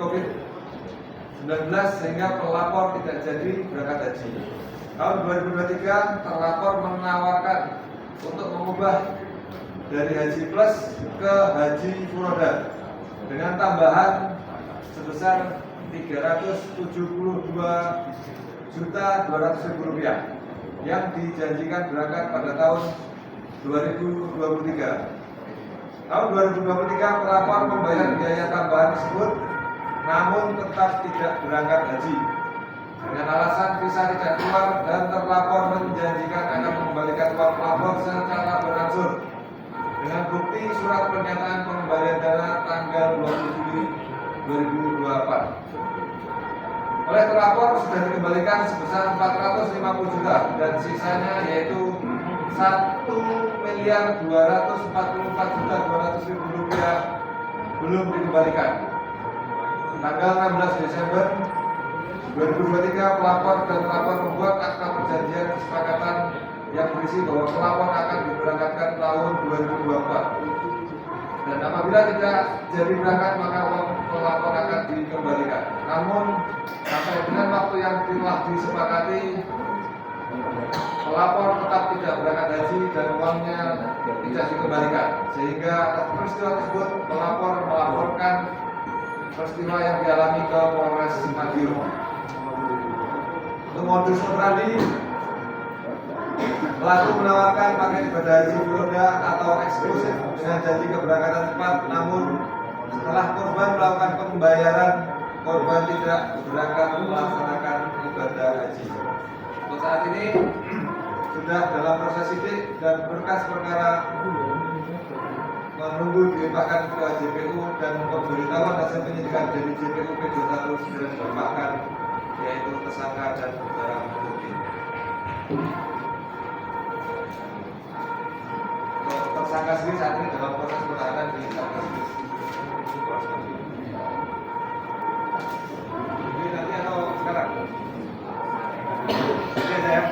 COVID-19 sehingga pelapor tidak jadi berangkat haji. Tahun 2023 terlapor menawarkan untuk mengubah dari haji plus ke haji furoda dengan tambahan sebesar Rp372.200.000 yang dijanjikan berangkat pada tahun 2023. Tahun 2023 pelapor membayar biaya tambahan tersebut namun tetap tidak berangkat haji dengan alasan visa tidak keluar dan terlapor menjanjikan akan mengembalikan uang pelapor secara berangsur dengan bukti surat pernyataan pengembalian dana tanggal 20 Juli 2024. Oleh terlapor sudah dikembalikan sebesar 450 juta dan sisanya yaitu Rp1.244.200.000 belum dikembalikan. Tanggal 16 Desember 2023 pelapor dan terlapor membuat akta perjanjian kesepakatan yang berisi bahwa pelapor akan diberangkatkan tahun 2024 dan apabila tidak jadi berangkat maka uang pelapor akan dikembalikan. Namun sampai dengan waktu yang telah disepakati pelapor tetap tidak berangkat haji dan uangnya tidak dikembalikan, sehingga atas peristiwa tersebut pelapor melaporkan peristiwa yang dialami ke Polres Madiun. Untuk modus operandi, pelaku menawarkan paket ibadah haji furoda atau eksklusif dengan janji keberangkatan cepat, namun setelah korban melakukan pembayaran, korban tidak berangkat melaksanakan ibadah haji. Untuk saat ini sudah dalam proses sidik dan berkas perkara menunggu dilimpahkan ke JPU dan pemberitahuan hasil penyidikan dari JPU P21 segera dilimpahkan, yaitu tersangka dan barang bukti. Untuk tersangka sendiri saat ini dalam proses penahanan di Satgas. Ini nanti atau sekarang? Oke saya.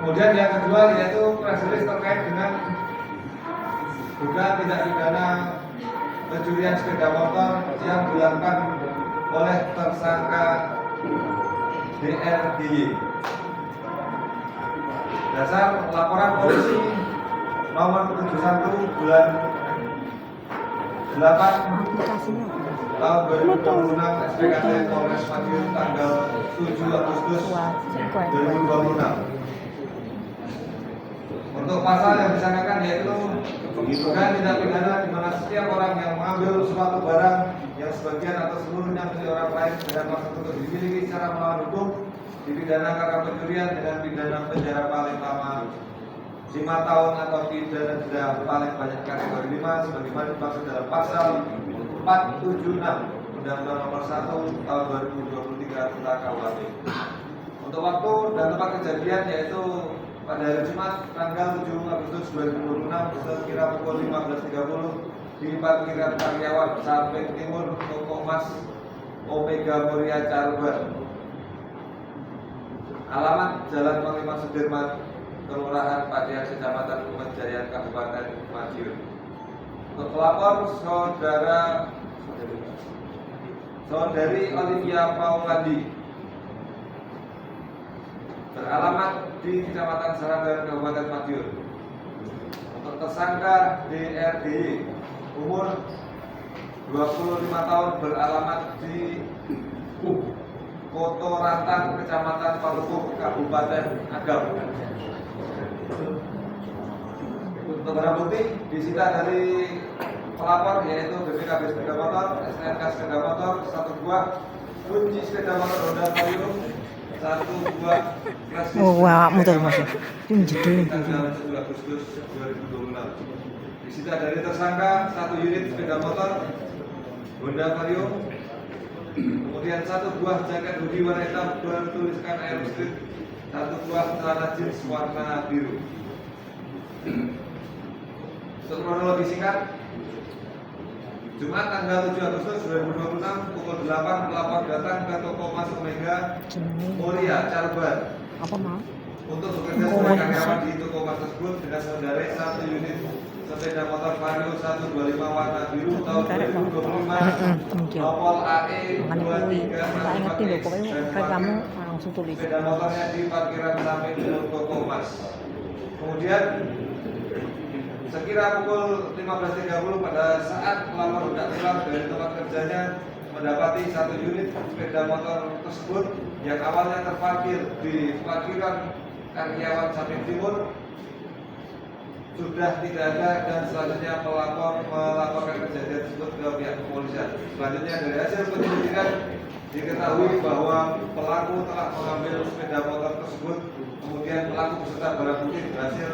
Kemudian yang kedua yaitu press release terkait dengan dugaan tindak pidana pencurian sepeda motor yang dilakukan oleh tersangka DRDY. Dasar laporan polisi nomor 71 bulan 8 tahun 2026 SPKT Polres Madiun tanggal 7 Agustus 2026. Untuk pasal yang disangkakan yaitu dugaan tindak pidana di mana setiap orang yang mengambil suatu barang yang sebagian atau seluruhnya milik orang lain dengan maksud untuk dimiliki secara melawan hukum dipidana karena pencurian dengan pidana penjara paling lama 5 tahun atau pidana denda paling banyak kategori 5 sebagaimana dimaksud dalam pasal 476 Undang-Undang Nomor 1 Tahun 2023 tentang KUHP. Untuk waktu dan tempat kejadian yaitu pada hari Jumat tanggal 7 Agustus 2026 sekira pukul 15.30 di parkiran Karyawan samping timur Toko Emas Omega Muria Caruban. Alamat Jalan Panglima Sudirman, Kelurahan Padian, Kecamatan Kemejayaan, Kabupaten Madiun. Untuk pelapor saudari Olivia Paulandi, beralamat di Kecamatan Sarangan, Kabupaten Madiun. Untuk tersangka DRDY, umur 25 tahun, beralamat di Koto Rantang, Kecamatan Paluku, Kabupaten Agam. Untuk barang bukti disita dari pelapor yaitu BPKB sepeda motor, STNK sepeda motor, 1 buah, kunci sepeda motor Honda Vario, 1 buah flash disk. Muter masuk. Ini menjadi tanggal 7 Agustus 2026. Disita dari tersangka 1 unit sepeda motor Honda Vario, kemudian 1 buah jaket hoodie warna hitam bertuliskan Aero Street, 1 buah celana jeans warna biru. Untuk kronologi singkat, Jumat tanggal 7 Agustus 2026 pukul 8 pelapor datang ke toko Mas Omega Muria Caruban. apa mau? untuk bekerja sebagai karyawan di toko emas tersebut dengan mengendarai 1 unit sepeda motor Vario 125 warna biru tahun 2025 Opel AE Makanya kuwi tak ngerti lho, pokoknya kamu langsung tulis. sepeda motornya di parkiran samping toko emas. Kemudian sekira pukul 15.30 pada saat pelapor hendak pulang dari tempat kerjanya mendapati 1 unit sepeda motor tersebut yang awalnya terparkir di parkiran karyawan samping timur sudah tidak ada, dan selanjutnya pelapor melaporkan kejadian tersebut ke pihak kepolisian. Selanjutnya dari hasil penyelidikan diketahui bahwa pelaku telah mengambil sepeda motor tersebut, kemudian pelaku beserta barang bukti berhasil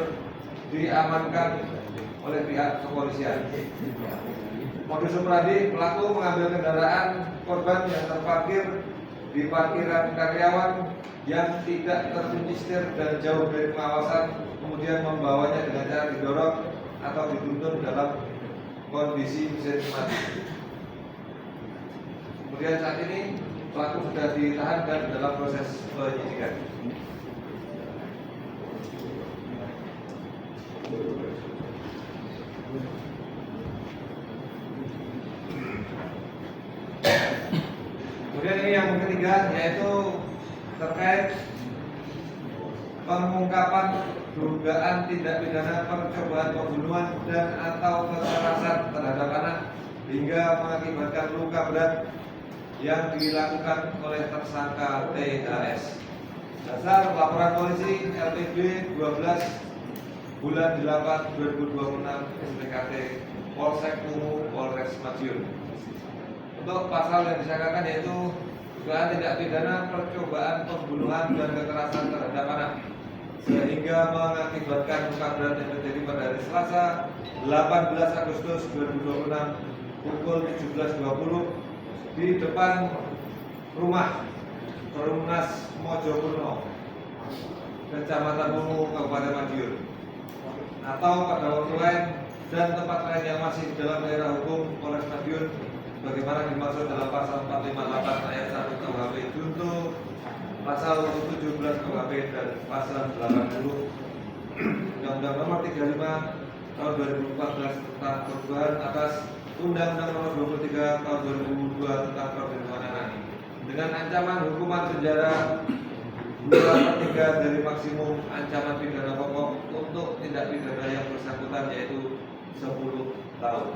diamankan oleh pihak kepolisian. Modus operandi pelaku mengambil kendaraan korban yang terparkir di parkiran karyawan yang tidak terkunci setir dan jauh dari pengawasan, kemudian membawanya dengan cara didorong atau dituntun dalam kondisi mesin mati. Kemudian saat ini pelaku sudah ditahan dan dalam proses penyidikan. Kemudian ini yang ketiga, yaitu terkait pengungkapan dugaan tindak pidana percobaan pembunuhan dan atau kekerasan terhadap anak hingga mengakibatkan luka berat yang dilakukan oleh tersangka THS. Dasar laporan polisi LPB 12 bulan 8 2026 SPKT Polsek Ungu Polres Madiun. Untuk pasal yang disangkakan yaitu dugaan tindak pidana percobaan pembunuhan dan kekerasan terhadap anak sehingga mengakibatkan luka berat yang terjadi pada hari Selasa 18 Agustus 2026 pukul 17.20 di depan rumah Perumnas Mojopurno, Kecamatan Ungu, Kabupaten Madiun, atau pada waktu lain dan tempat lain yang masih dalam daerah hukum Polres Madiun bagaimana dimaksud dalam pasal 458 ayat 1 KUHP junto, pasal 17 KUHP dan pasal 80 Undang-Undang Nomor 35 Tahun 2014 tentang perubahan atas Undang-Undang Nomor 23 Tahun 2002 tentang perlindungan anak dengan ancaman hukuman penjara 2/3 dari maksimum ancaman pidana pokok untuk tindak pidana yang bersangkutan yaitu 10 tahun.